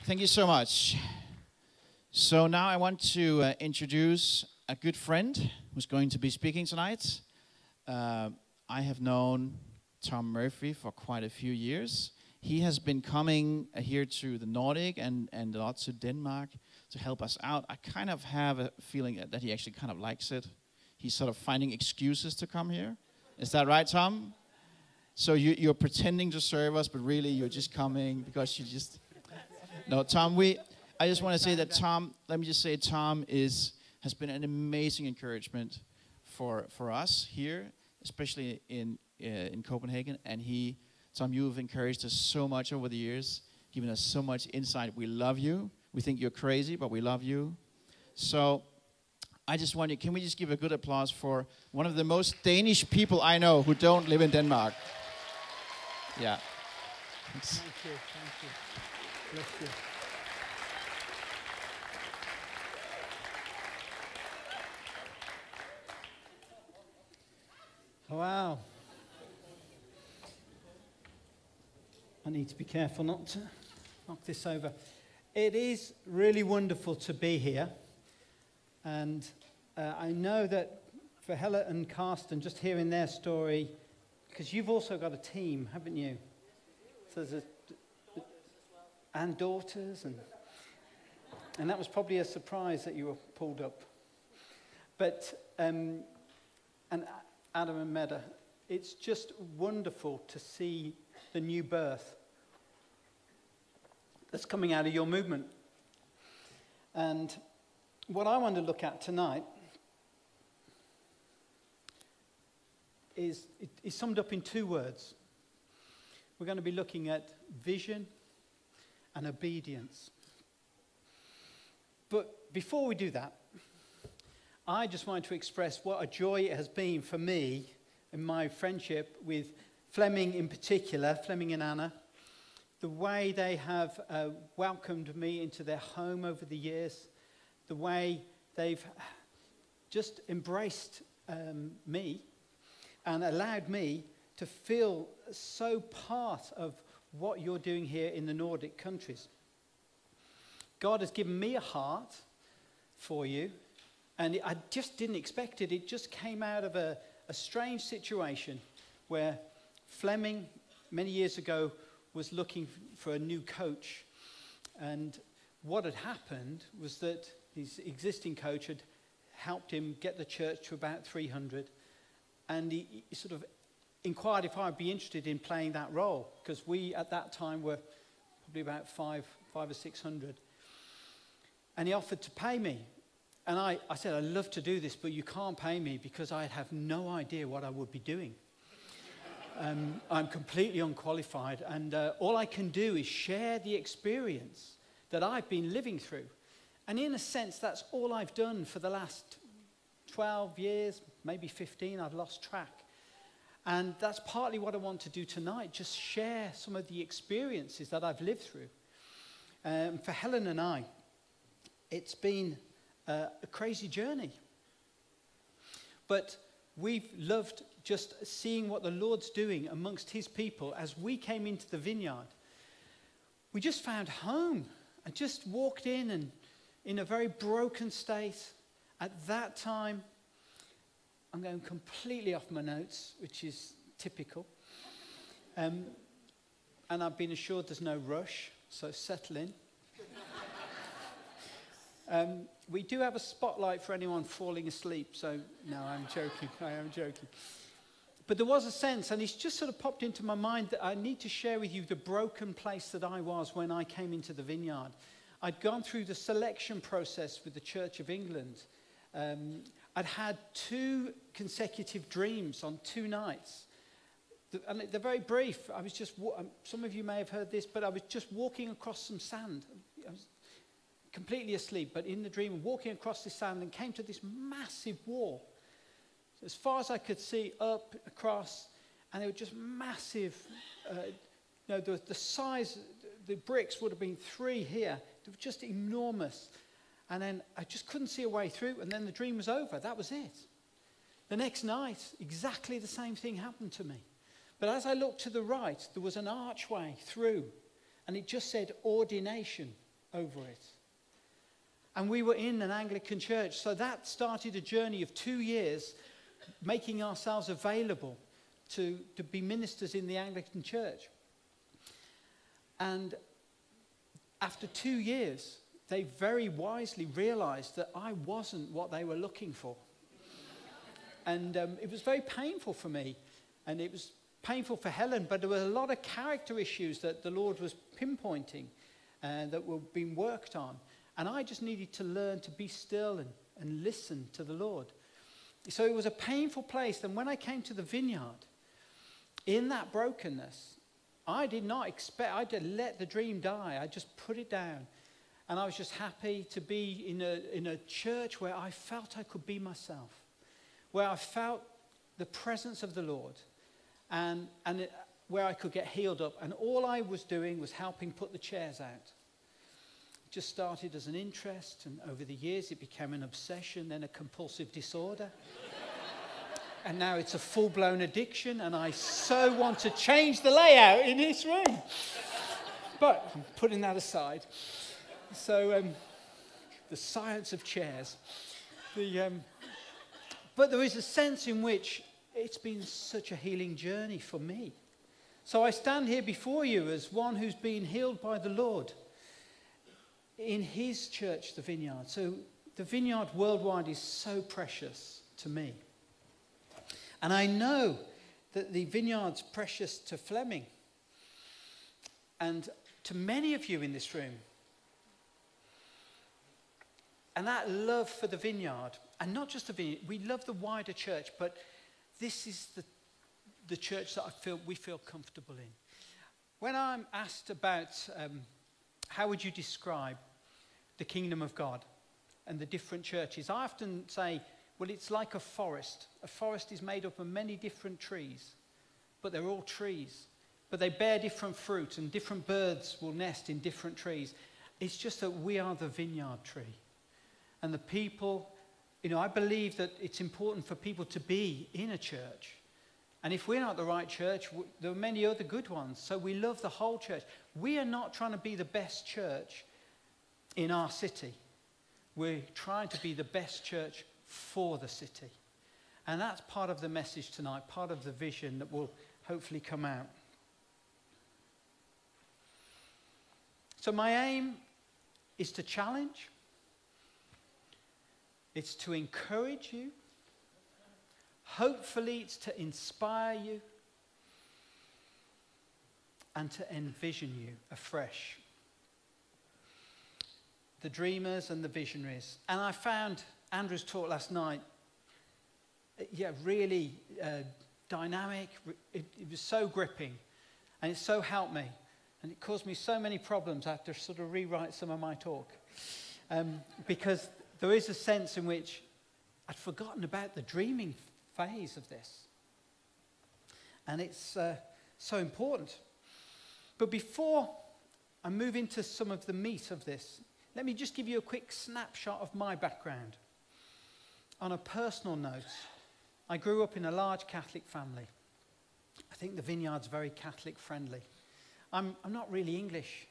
Thank you so much. So now I want to introduce a good friend who's going to be speaking tonight. I have known Tom Murphy for quite a few years. He has been coming here to the Nordic and a lot to Denmark to help us out. I kind of have a feeling that he actually kind of likes it. He's sort of finding excuses to come here. Is that right, Tom? So you're pretending to serve us, but really you're just coming because you just... No, Tom, I just want to say that Tom, let me just say Tom has been an amazing encouragement for us here, especially in Copenhagen. And Tom, you've encouraged us so much over the years, given us so much insight. We love you. We think you're crazy, but we love you. So I just want you, can we just give a good applause for one of the most Danish people I know who don't live in Denmark? Yeah. Thanks. Thank you. Bless you. Wow. I need to be careful not to knock this over. It is really wonderful to be here. And I know that for Helen and Carsten, just hearing their story, because you've also got a team, haven't you? So there's and daughters, and that was probably a surprise that you were pulled up. But, and Adam and Meda, it's just wonderful to see the new birth that's coming out of your movement. And what I want to look at tonight is summed up in two words. We're going to be looking at vision and obedience. But before we do that, I just wanted to express what a joy it has been for me in my friendship with Fleming in particular, Fleming and Anna, the way they have welcomed me into their home over the years, the way they've just embraced me and allowed me to feel so part of what you're doing here in the Nordic countries. God has given me a heart for you, and I just didn't expect it. It just came out of a strange situation where Fleming, many years ago, was looking for a new coach. And what had happened was that his existing coach had helped him get the church to about 300. And he sort of inquired if I'd be interested in playing that role, because we at that time were probably about 500 or 600. And he offered to pay me. And I said, I'd love to do this, but you can't pay me because I have no idea what I would be doing. I'm completely unqualified, and all I can do is share the experience that I've been living through. And in a sense, that's all I've done for the last 12 years, maybe 15, I've lost track. And that's partly what I want to do tonight, just share some of the experiences that I've lived through. For Helen and I, it's been a crazy journey. But we've loved just seeing what the Lord's doing amongst his people as we came into the vineyard. We just found home. I just walked in, and in a very broken state. At that time, I'm going completely off my notes, which is typical. And I've been assured there's no rush, so settle in. We do have a spotlight for anyone falling asleep, so no, I'm joking. I am joking. But there was a sense, and it's just sort of popped into my mind, that I need to share with you the broken place that I was when I came into the vineyard. I'd gone through the selection process with the Church of England. I'd had 2 consecutive dreams on 2 nights. And they're very brief. I was just, some of you may have heard this, but I was just walking across some sand. I was completely asleep, but in the dream, walking across this sand, and came to this massive wall. As far as I could see, up, across, and they were just massive. The size, the bricks would have been 3 here. They were just enormous. And then I just couldn't see a way through, and then the dream was over. That was it. The next night, exactly the same thing happened to me. But as I looked to the right, there was an archway through, and it just said ordination. over it. And we were in an Anglican church, so that started a journey of 2 years making ourselves available to be ministers in the Anglican church. And after 2 years, they very wisely realized that I wasn't what they were looking for. And it was very painful for me, and it was painful for Helen, but there were a lot of character issues that the Lord was pinpointing that were being worked on. And I just needed to learn to be still and listen to the Lord. So it was a painful place. And when I came to the vineyard, in that brokenness, I did not expect, I did let the dream die. I just put it down. And I was just happy to be in a church where I felt I could be myself, where I felt the presence of the Lord, and where I could get healed up. And all I was doing was helping put the chairs out. It just started as an interest, and over the years it became an obsession, then a compulsive disorder. And now it's a full-blown addiction, and I so want to change the layout in this room. But I'm putting that aside. So the science of chairs. But there is a sense in which it's been such a healing journey for me. So I stand here before you as one who's been healed by the Lord in his church, the Vineyard. So the Vineyard worldwide is so precious to me. And I know that the Vineyard's precious to Fleming and to many of you in this room. And that love for the Vineyard, and not just the Vineyard, we love the wider church, but this is the church that we feel comfortable in. When I'm asked about how would you describe the kingdom of God and the different churches, I often say, well, it's like a forest. A forest is made up of many different trees, but they're all trees. But they bear different fruit, and different birds will nest in different trees. It's just that we are the vineyard tree. And the people, I believe that it's important for people to be in a church. And if we're not the right church, there are many other good ones. So we love the whole church. We are not trying to be the best church in our city. We're trying to be the best church for the city. And that's part of the message tonight, part of the vision that will hopefully come out. So my aim is to challenge. It's to encourage you. Hopefully it's to inspire you and to envision you afresh. The dreamers and the visionaries. And I found Andrew's talk last night, really dynamic. It was so gripping, and it so helped me. And it caused me so many problems. I had to sort of rewrite some of my talk. Because there is a sense in which I'd forgotten about the dreaming phase of this. And it's so important. But before I move into some of the meat of this, let me just give you a quick snapshot of my background. On a personal note, I grew up in a large Catholic family. I think the Vineyard's very Catholic friendly. I'm not really English.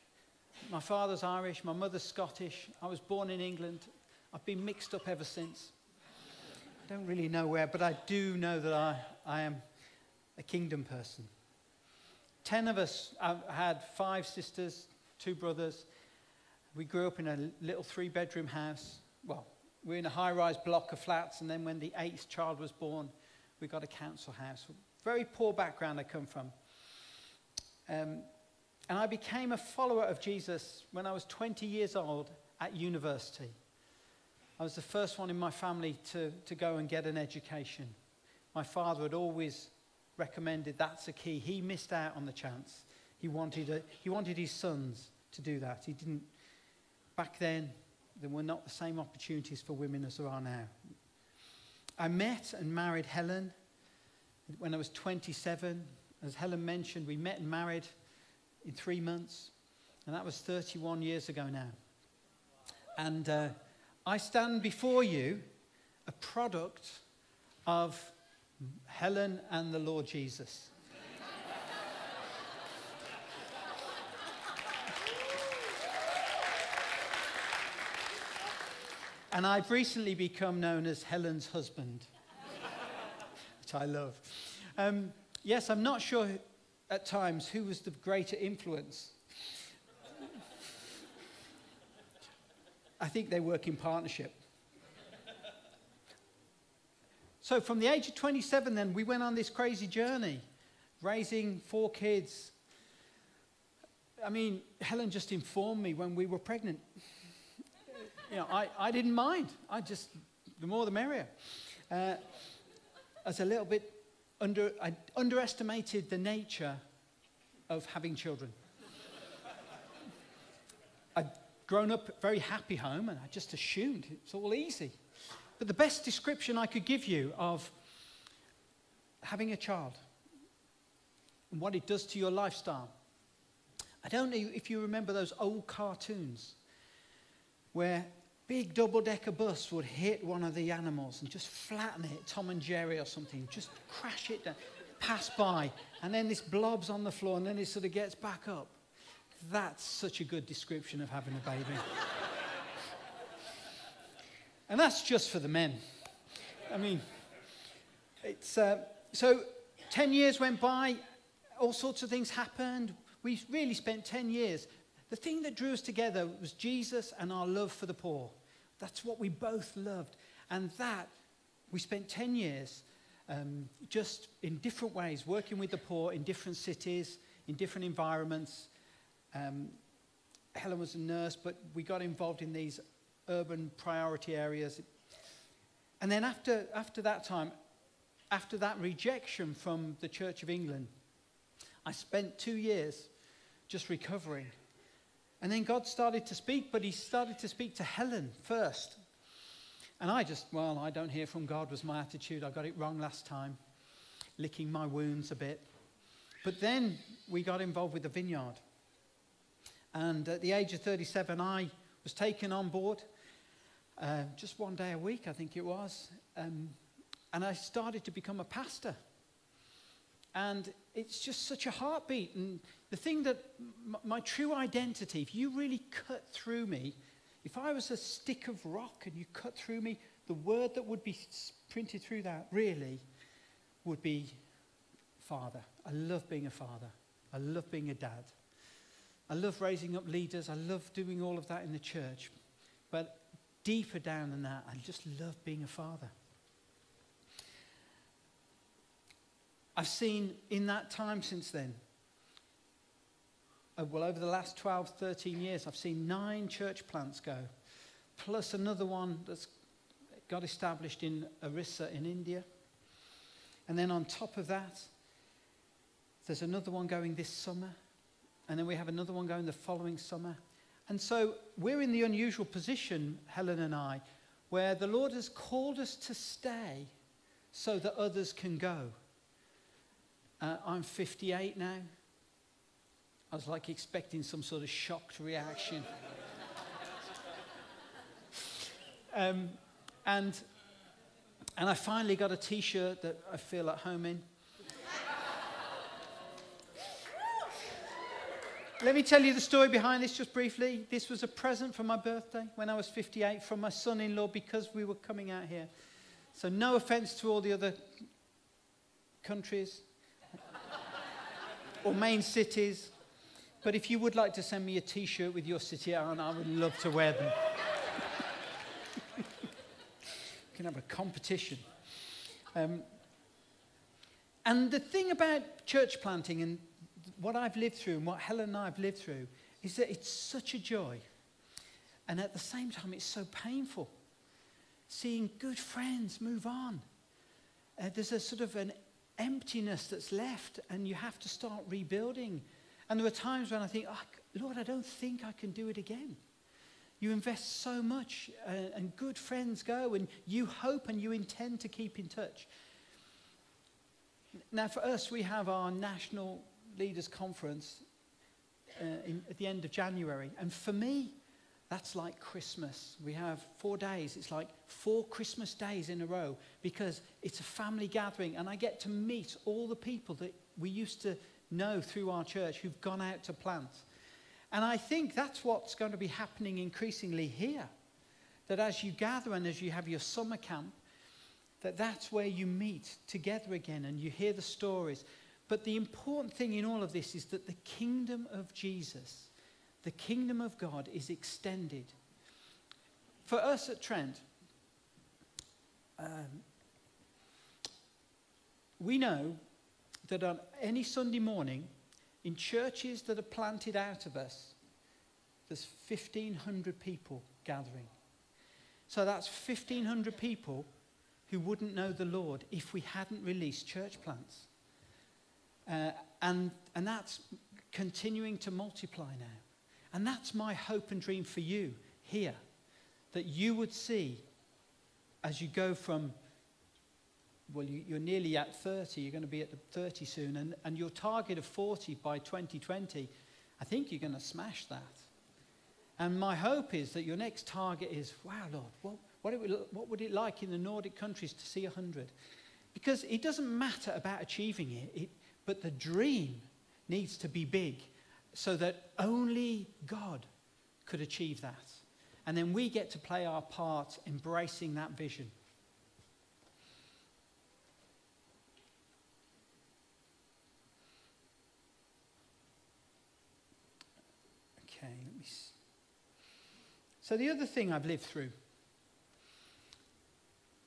My father's Irish, my mother's Scottish. I was born in England. I've been mixed up ever since. I don't really know where, but I do know that I am a kingdom person. 10 of us, I had 5 sisters, 2 brothers. We grew up in a little 3-bedroom house. Well, we're in a high-rise block of flats, and then when the 8th child was born, we got a council house. Very poor background I come from. And I became a follower of Jesus when I was 20 years old at university. I was the first one in my family to go and get an education. My father had always recommended that's a key. He missed out on the chance. He wanted his sons to do that. He didn't. Back then, there were not the same opportunities for women as there are now. I met and married Helen when I was 27. As Helen mentioned, we met and married in 3 months. And that was 31 years ago now. And I stand before you a product of Helen and the Lord Jesus. And I've recently become known as Helen's husband, which I love. Yes, I'm not sure at times who was the greater influence. I think they work in partnership. So from the age of 27 then, we went on this crazy journey, raising 4 kids. I mean, Helen just informed me when we were pregnant. You know, I didn't mind. The more the merrier. I was a little bit I underestimated the nature of having children. I'd grown up a very happy home, and I just assumed it's all easy. But the best description I could give you of having a child and what it does to your lifestyle. I don't know if you remember those old cartoons where big double-decker bus would hit one of the animals and just flatten it, Tom and Jerry or something, just crash it down, pass by, and then this blobs on the floor and then it sort of gets back up. That's such a good description of having a baby. And that's just for the men. I mean, it's so 10 years went by, all sorts of things happened. We really spent 10 years. The thing that drew us together was Jesus and our love for the poor. That's what we both loved. And that, we spent 10 years just in different ways, working with the poor in different cities, in different environments. Helen was a nurse, but we got involved in these urban priority areas. And then after that time, after that rejection from the Church of England, I spent 2 years just recovering. And then God started to speak, but he started to speak to Helen first. And I don't hear from God was my attitude. I got it wrong last time, licking my wounds a bit. But then we got involved with the vineyard. And at the age of 37, I was taken on board, just 1 day a week, I think it was. And I started to become a pastor. And it's just such a heartbeat. And the thing that my true identity, if you really cut through me, if I was a stick of rock and you cut through me, the word that would be printed through that really would be father. I love being a father. I love being a dad. I love raising up leaders. I love doing all of that in the church. But deeper down than that, I just love being a father. I've seen in that time since then, over the last 12, 13 years, I've seen 9 church plants go, plus another one that's got established in Orissa in India. And then on top of that, there's another one going this summer. And then we have another one going the following summer. And so we're in the unusual position, Helen and I, where the Lord has called us to stay so that others can go. I'm 58 now. I was like expecting some sort of shocked reaction. And I finally got a T-shirt that I feel at home in. Let me tell you the story behind this just briefly. This was a present for my birthday when I was 58 from my son-in-law because we were coming out here. So no offense to all the other countries or main cities. But if you would like to send me a T-shirt with your city on, I would love to wear them. We can have a competition. And the thing about church planting and what I've lived through and what Helen and I have lived through is that it's such a joy. And at the same time, it's so painful. Seeing good friends move on. There's a sort of an emptiness that's left and you have to start rebuilding. And there are times when I think, Lord, I don't think I can do it again. You invest so much and good friends go and you hope and you intend to keep in touch. Now for us, we have our National Leaders Conference at the end of January. And for me, that's like Christmas. We have 4 days. It's like 4 Christmas days in a row because it's a family gathering and I get to meet all the people that we used to know through our church who've gone out to plant. And I think that's what's going to be happening increasingly here. that as you gather and as you have your summer camp, that's where you meet together again and you hear the stories. But the important thing in all of this is that the kingdom of Jesus, the kingdom of God, is extended. For us at Trent, we know that on any Sunday morning, in churches that are planted out of us, there's 1,500 people gathering. So that's 1,500 people who wouldn't know the Lord if we hadn't released church plants. And that's continuing to multiply now. And that's my hope and dream for you here, that you would see as you go from, well, you're nearly at 30, you're going to be at 30 soon, and your target of 40 by 2020, I think you're going to smash that. And my hope is that your next target is, wow, Lord, what would it like in the Nordic countries to see 100? Because it doesn't matter about achieving it, but the dream needs to be big so that only God could achieve that. And then we get to play our part embracing that vision. Okay, let me see. So the other thing I've lived through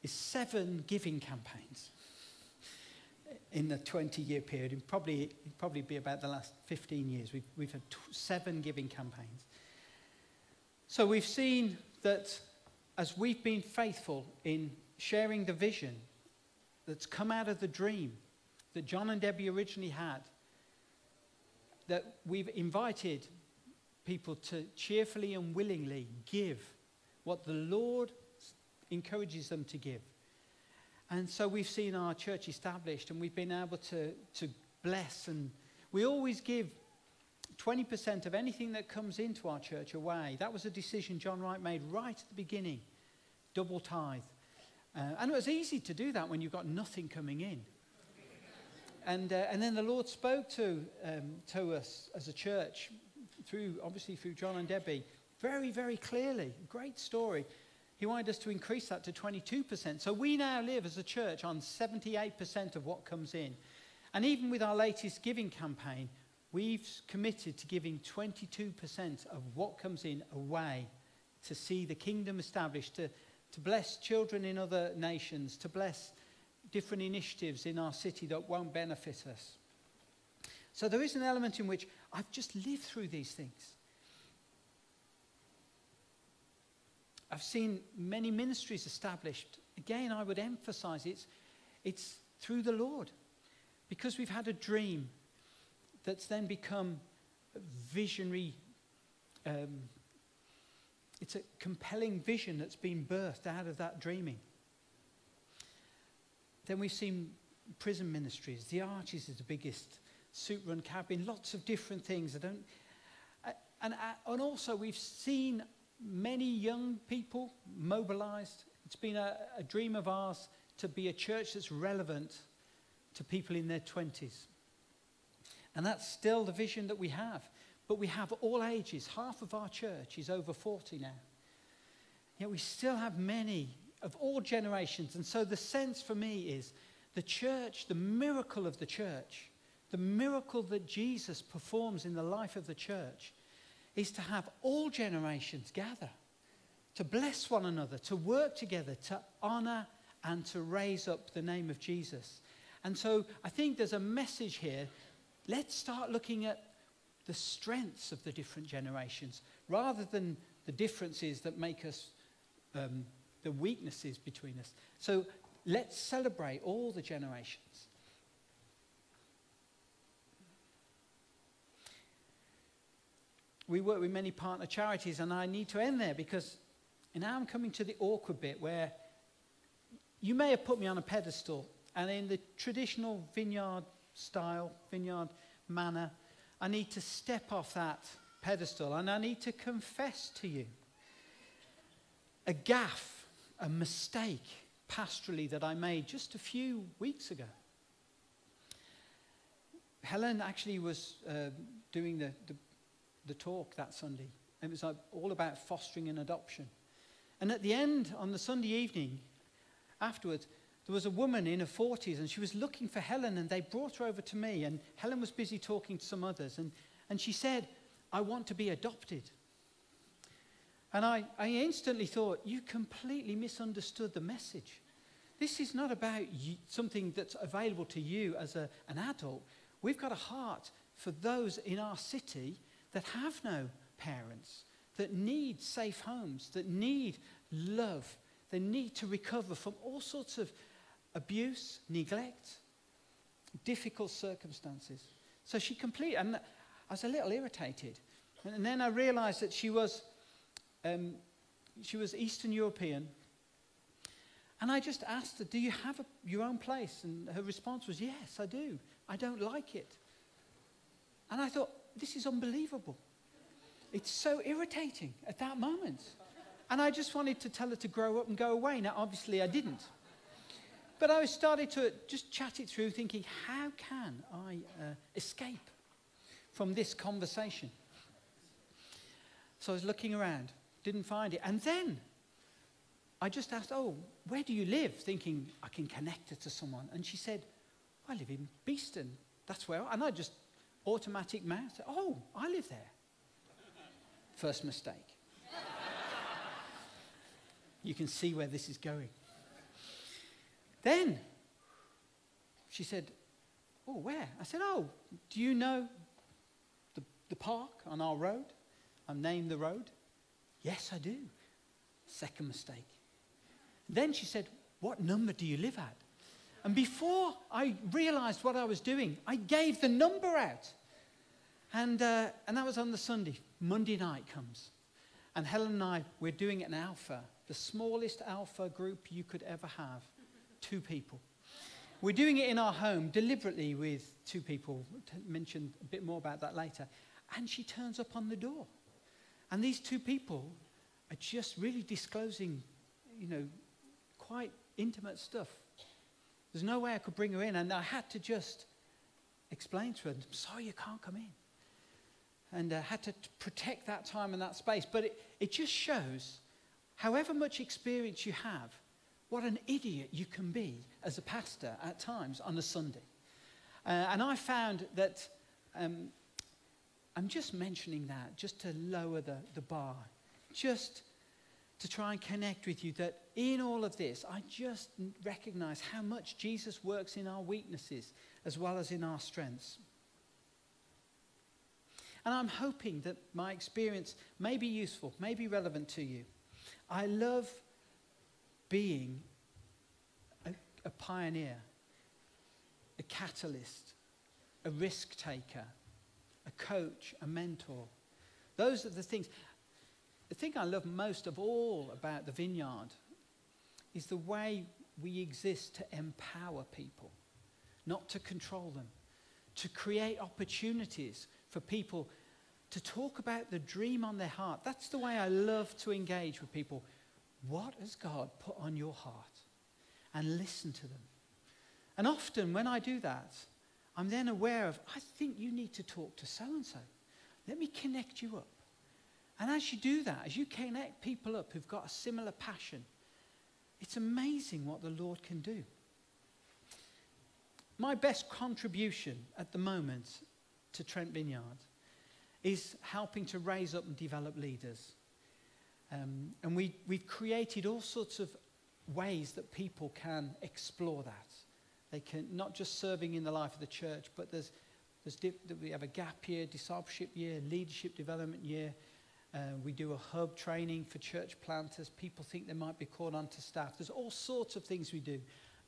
is 7 giving campaigns in the 20-year period. It'd probably be about the last 15 years. We've had 7 giving campaigns. So we've seen that as we've been faithful in sharing the vision that's come out of the dream that John and Debbie originally had, that we've invited people to cheerfully and willingly give what the Lord encourages them to give. And so we've seen our church established, and we've been able to bless, and we always give 20% of anything that comes into our church away. That was a decision John Wright made right at the beginning, double tithe. And it was easy to do that when you've got nothing coming in. And then the Lord spoke to us as a church, obviously through John and Debbie, very, very clearly. Great story. He wanted us to increase that to 22%. So we now live as a church on 78% of what comes in. And even with our latest giving campaign, we've committed to giving 22% of what comes in away to see the kingdom established, to bless children in other nations, to bless different initiatives in our city that won't benefit us. So there is an element in which I've just lived through these things. I've seen many ministries established. Again, I would emphasize it's through the Lord. Because we've had a dream that's then become a visionary. It's a compelling vision that's been birthed out of that dreaming. Then we've seen prison ministries. The Arches is the biggest suit-run cabin. Lots of different things. And also we've seen many young people mobilized. It's been a dream of ours to be a church that's relevant to people in their 20s. And that's still the vision that we have. But we have all ages. Half of our church is over 40 now. Yet we still have many of all generations. And so the sense for me is the church, the miracle of the church, the miracle that Jesus performs in the life of the church, is to have all generations gather, to bless one another, to work together, to honor and to raise up the name of Jesus. And so I think there's a message here. Let's start looking at the strengths of the different generations rather than the differences that make us, the weaknesses between us. So let's celebrate all the generations. We work with many partner charities, and I need to end there because now I'm coming to the awkward bit where you may have put me on a pedestal, and in the traditional vineyard style, vineyard manner, I need to step off that pedestal and I need to confess to you a gaffe, a mistake pastorally that I made just a few weeks ago. Helen actually was doing the talk that Sunday. It was all about fostering and adoption. And at the end, on the Sunday evening, afterwards, there was a woman in her 40s, and she was looking for Helen, and they brought her over to me, and Helen was busy talking to some others, and she said, "I want to be adopted." And I instantly thought, you completely misunderstood the message. This is not about something that's available to you as an adult. We've got a heart for those in our city that have no parents, that need safe homes, that need love. They need to recover from all sorts of abuse, neglect, difficult circumstances. So she completely, and I was a little irritated. And then I realized that she was Eastern European. And I just asked her, "Do you have your own place?" And her response was, "Yes, I do. I don't like it." And I thought, this is unbelievable. It's so irritating at that moment. And I just wanted to tell her to grow up and go away. Now, obviously, I didn't. But I started to just chat it through, thinking, how can I escape from this conversation? So I was looking around, didn't find it. And then I just asked, "Oh, where do you live?" Thinking I can connect her to someone. And she said, "I live in Beeston. That's where." And I just automatic mouth, "Oh, I live there." First mistake. You can see where this is going. Then she said, "Oh, where?" I said, "Oh, do you know the park on our road?" I named the road. "Yes, I do." Second mistake. Then she said, "What number do you live at?" And before I realized what I was doing, I gave the number out. And that was on the Sunday. Monday night comes. And Helen and I, we're doing an alpha, the smallest alpha group you could ever have. 2 people. We're doing it in our home deliberately with 2 people. I'll mention a bit more about that later. And she turns up on the door. And these 2 people are just really disclosing, quite intimate stuff. There's no way I could bring her in, and I had to just explain to her, "I'm sorry you can't come in." And I had to protect that time and that space. But it just shows, however much experience you have, what an idiot you can be as a pastor at times on a Sunday. And I found that, I'm just mentioning that just to lower the bar, just to try and connect with you, that in all of this, I just recognize how much Jesus works in our weaknesses as well as in our strengths. And I'm hoping that my experience may be useful, may be relevant to you. I love being a pioneer, a catalyst, a risk taker, a coach, a mentor. Those are the things. The thing I love most of all about the Vineyard is the way we exist to empower people, not to control them, to create opportunities for people to talk about the dream on their heart. That's the way I love to engage with people. What has God put on your heart? And listen to them. And often when I do that, I'm then aware of, I think you need to talk to so-and-so. Let me connect you up. And as you do that, as you connect people up who've got a similar passion, it's amazing what the Lord can do. My best contribution at the moment to Trent Vineyard is helping to raise up and develop leaders. And we've created all sorts of ways that people can explore that. They can, not just serving in the life of the church, but we have a gap year, discipleship year, leadership development year. We do a hub training for church planters. People think they might be called onto staff. There's all sorts of things we do,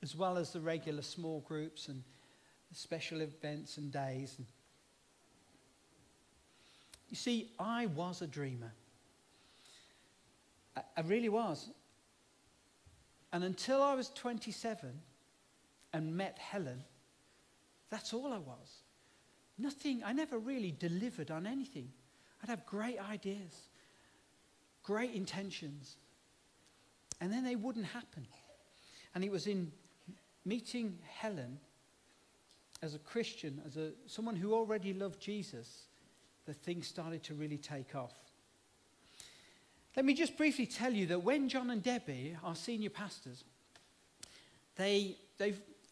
as well as the regular small groups and special events and days. You see, I was a dreamer. I really was. And until I was 27 and met Helen, that's all I was. Nothing, I never really delivered on anything. I'd have great ideas, great intentions, and then they wouldn't happen. And it was in meeting Helen as a Christian, as someone who already loved Jesus, that things started to really take off. Let me just briefly tell you that when John and Debbie, our senior pastors, they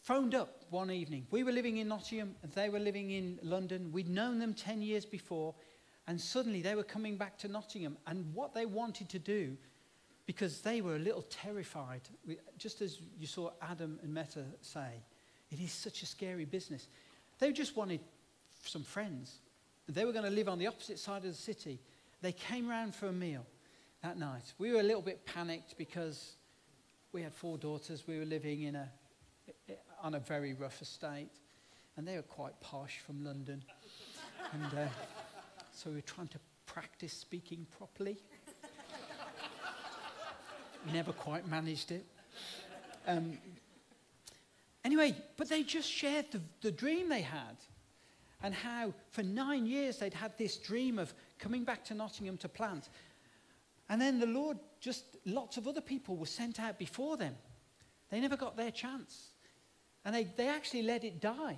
phoned up one evening. We were living in Nottingham and they were living in London. We'd known them 10 years before, and suddenly they were coming back to Nottingham. And what they wanted to do, because they were a little terrified, just as you saw Adam and Meta say, it is such a scary business. They just wanted some friends. They were going to live on the opposite side of the city. They came round for a meal that night. We were a little bit panicked because we had 4 daughters. We were living on a very rough estate, and they were quite posh from London. And so we were trying to practice speaking properly. Never quite managed it. Anyway, but they just shared the dream they had, and how for 9 years they'd had this dream of coming back to Nottingham to plant. And then the Lord, just lots of other people were sent out before them. They never got their chance. And they actually let it die.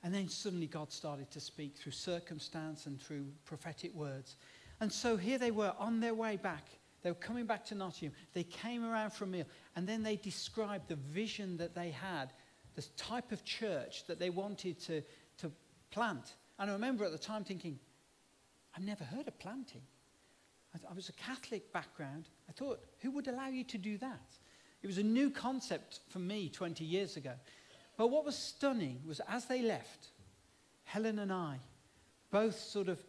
And then suddenly God started to speak through circumstance and through prophetic words. And so here they were on their way back. They were coming back to Nottingham. They came around for a meal. And then they described the vision that they had, the type of church that they wanted to plant. And I remember at the time thinking, I've never heard of planting. I was a Catholic background. I thought, who would allow you to do that? It was a new concept for me 20 years ago. But what was stunning was as they left, Helen and I both sort of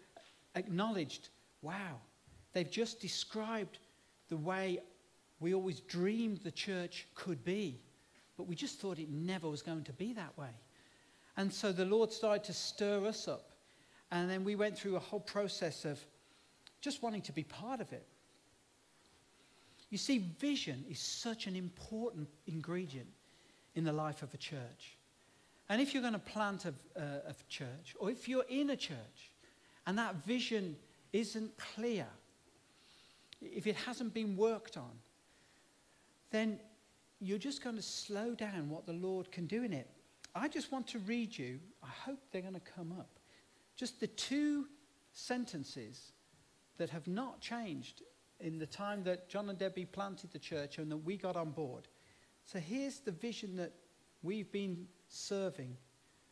acknowledged, wow, they've just described the way we always dreamed the church could be, but we just thought it never was going to be that way. And so the Lord started to stir us up. And then we went through a whole process of just wanting to be part of it. You see, vision is such an important ingredient in the life of a church. And if you're going to plant a church, or if you're in a church, and that vision isn't clear, if it hasn't been worked on, then you're just going to slow down what the Lord can do in it. I just want to read you, I hope they're going to come up, just the 2 sentences that have not changed in the time that John and Debbie planted the church and that we got on board. So here's the vision that we've been serving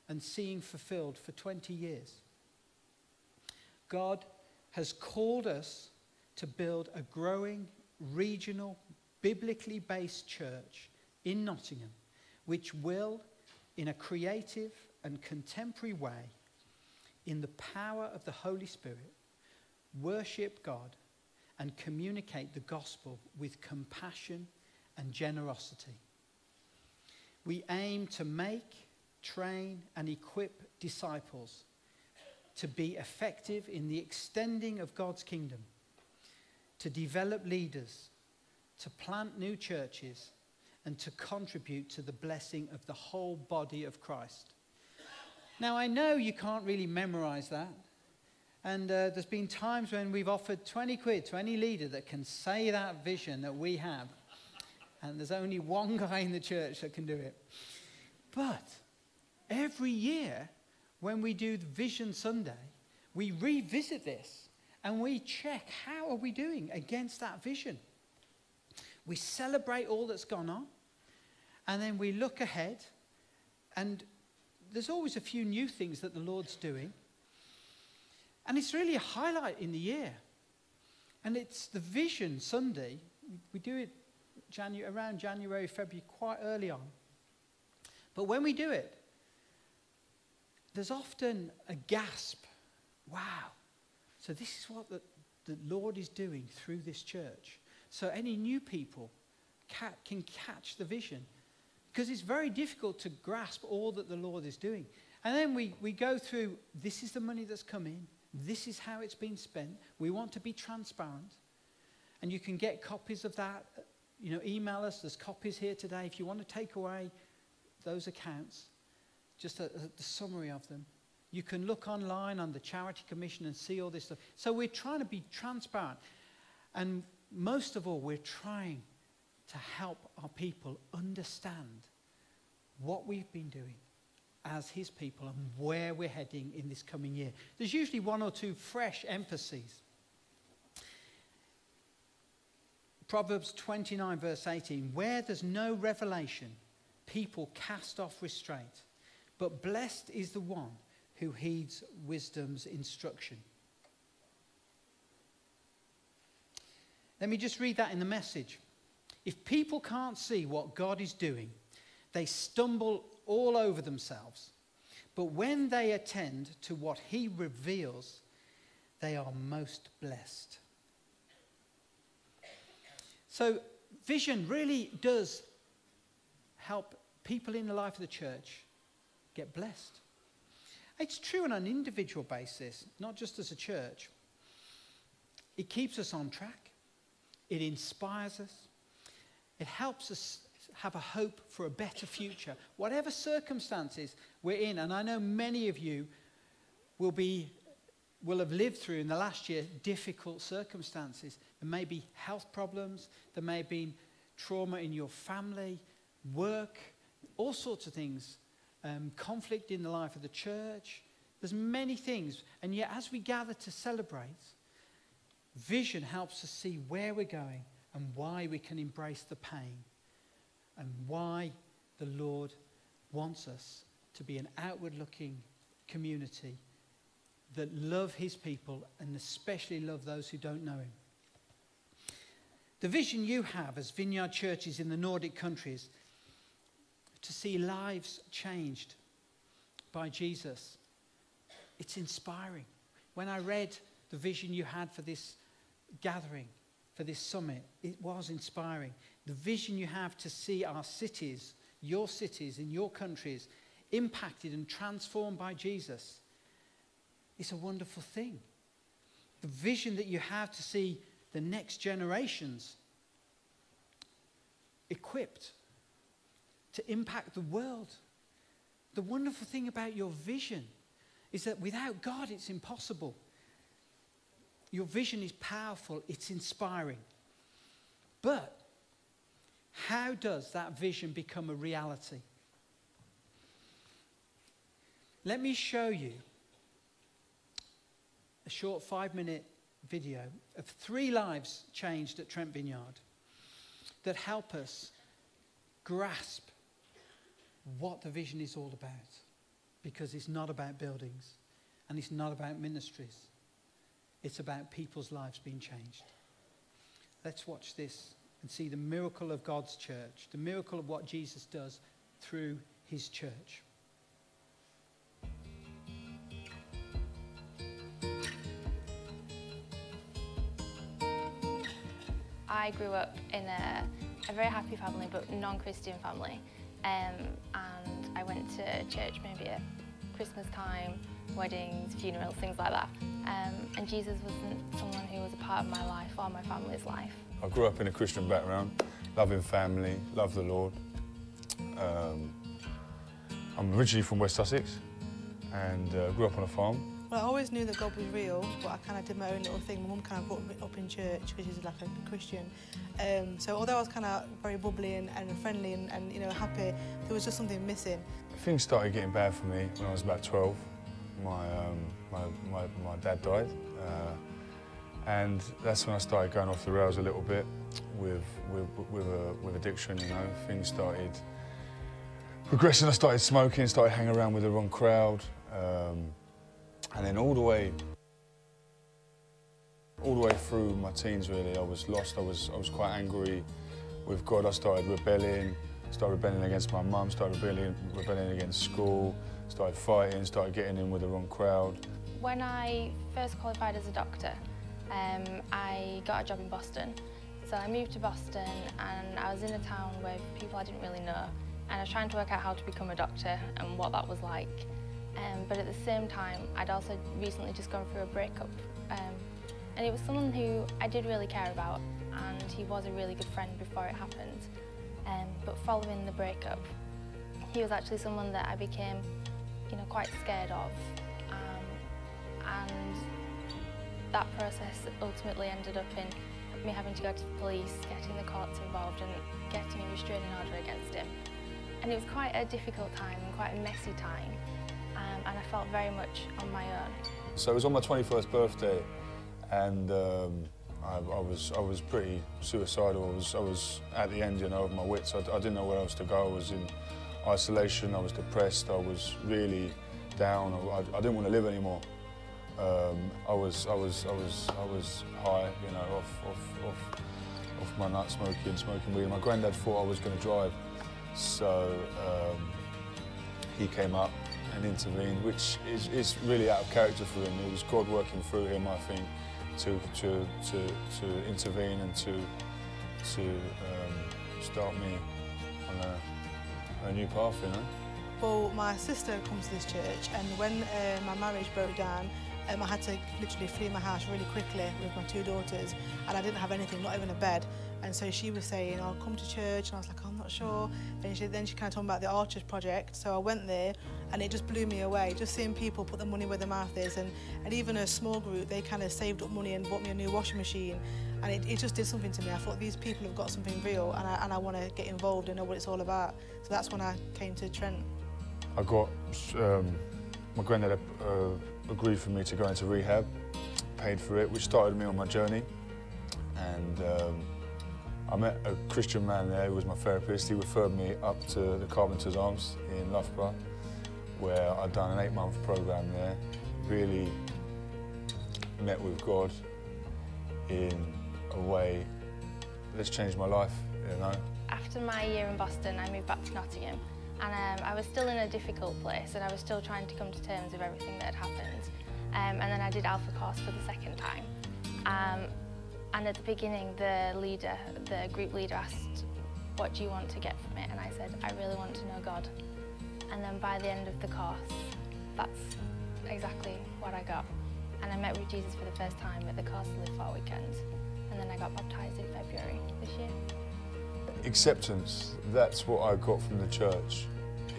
and seeing fulfilled for 20 years. God has called us to build a growing, regional, biblically based church in Nottingham, which will, in a creative and contemporary way, in the power of the Holy Spirit, worship God and communicate the gospel with compassion and generosity. We aim to make, train, and equip disciples to be effective in the extending of God's kingdom, to develop leaders, to plant new churches, and to contribute to the blessing of the whole body of Christ. Now, I know you can't really memorize that. And there's been times when we've offered 20 quid to any leader that can say that vision that we have. And there's only one guy in the church that can do it. But every year, when we do the Vision Sunday, we revisit this and we check how are we doing against that vision. We celebrate all that's gone on, and then we look ahead, and there's always a few new things that the Lord's doing. And it's really a highlight in the year. And it's the Vision Sunday. We do it around January, February, quite early on. But when we do it, there's often a gasp. Wow. So this is what the Lord is doing through this church. So any new people can catch the vision. Because it's very difficult to grasp all that the Lord is doing. And then we go through, this is the money that's come in. This is how it's been spent. We want to be transparent. And you can get copies of that. Email us. There's copies here today. If you want to take away those accounts, just the summary of them. You can look online on the Charity Commission and see all this stuff. So we're trying to be transparent. And most of all, we're trying to help our people understand what we've been doing as his people and where we're heading in this coming year. There's usually 1 or 2 fresh emphases. Proverbs 29 verse 18, where there's no revelation, people cast off restraint, but blessed is the one who heeds wisdom's instruction. Let me just read that in the Message. If people can't see what God is doing, they stumble all over themselves. But when they attend to what he reveals, they are most blessed. So vision really does help people in the life of the church get blessed. It's true on an individual basis, not just as a church. It keeps us on track. It inspires us. It helps us have a hope for a better future, whatever circumstances we're in. And I know many of you will have lived through in the last year difficult circumstances. There may be health problems. There may have been trauma in your family, work, all sorts of things. Conflict in the life of the church. There's many things. And yet as we gather to celebrate, vision helps us see where we're going and why we can embrace the pain and why the Lord wants us to be an outward-looking community that love his people and especially love those who don't know him. The vision you have as Vineyard churches in the Nordic countries to see lives changed by Jesus, it's inspiring. When I read the vision you had for this gathering, for this summit, it was inspiring. The vision you have to see our cities in your countries impacted and transformed by Jesus, it's a wonderful thing. The vision that you have to see the next generations equipped to impact the world. The wonderful thing about your vision is that without God, it's impossible. Your vision is powerful, it's inspiring. But how does that vision become a reality? Let me show you a short 5-minute video of 3 lives changed at Trent Vineyard that help us grasp what the vision is all about. Because it's not about buildings and it's not about ministries. It's about people's lives being changed. Let's watch this and see the miracle of God's church, the miracle of what Jesus does through his church. I grew up in a very happy family, but non-Christian family. And I went to church maybe at Christmas time, weddings, funerals, things like that. And Jesus wasn't someone who was a part of my life or my family's life. I grew up in a Christian background, loving family, love the Lord. I'm originally from West Sussex and grew up on a farm. Well, I always knew that God was real, but I kind of did my own little thing. My mum kind of brought me up in church because she's like a Christian. So although I was kind of very bubbly and friendly and you know, happy, there was just something missing. Things started getting bad for me when I was about 12. My dad died, and that's when I started going off the rails a little bit with addiction. You know, things started progressing. I started smoking, started hanging around with the wrong crowd. And then all the way through my teens, really, I was lost. I was quite angry with God. I started rebelling against my mum, started rebelling against school, started fighting, started getting in with the wrong crowd. When I first qualified as a doctor, I got a job in Boston. So I moved to Boston and I was in a town with people I didn't really know, and I was trying to work out how to become a doctor and what that was like. But at the same time, I'd also recently just gone through a breakup. And it was someone who I did really care about, and he was a really good friend before it happened. But following the breakup, he was actually someone that I became, you know, quite scared of. And that process ultimately ended up in me having to go to the police, getting the courts involved and getting a restraining order against him. And it was quite a difficult time and quite a messy time. And I felt very much on my own. So it was on my 21st birthday, and I was pretty suicidal. I was at the end, you know, of my wits. I didn't know where else to go. I was in isolation. I was depressed. I was really down. I didn't want to live anymore. I was high, you know, off my nut, smoking weed. My granddad thought I was going to drive, so he came up and intervened, which is really out of character for him. It was God working through him, I think, to intervene and to start me on a new path, you know. Well, my sister comes to this church, and when my marriage broke down, I had to literally flee my house really quickly with my 2 daughters, and I didn't have anything, not even a bed. And so she was saying, "I'll come to church," and I was like, "I'm not sure." And then she kind of told me about the Archers project, so I went there, and it just blew me away. Just seeing people put their money where their mouth is, and even a small group, they kind of saved up money and bought me a new washing machine, and it just did something to me. I thought, these people have got something real, and I want to get involved and know what it's all about. So that's when I came to Trent. I got my granddad agreed for me to go into rehab, paid for it, which started me on my journey. And I met a Christian man there who was my therapist. He referred me up to the Carpenter's Arms in Loughborough, where I'd done an 8-month program there. Really met with God in a way that's changed my life, you know. After my year in Boston, I moved back to Nottingham, and I was still in a difficult place, and I was still trying to come to terms with everything that had happened. And then I did Alpha course for the second time. And at the beginning, the group leader asked, "What do you want to get from it?" And I said, "I really want to know God." And then by the end of the course, that's exactly what I got. And I met with Jesus for the first time at the Course to Live for weekend. And then I got baptised in February this year. Acceptance, that's what I got from the church.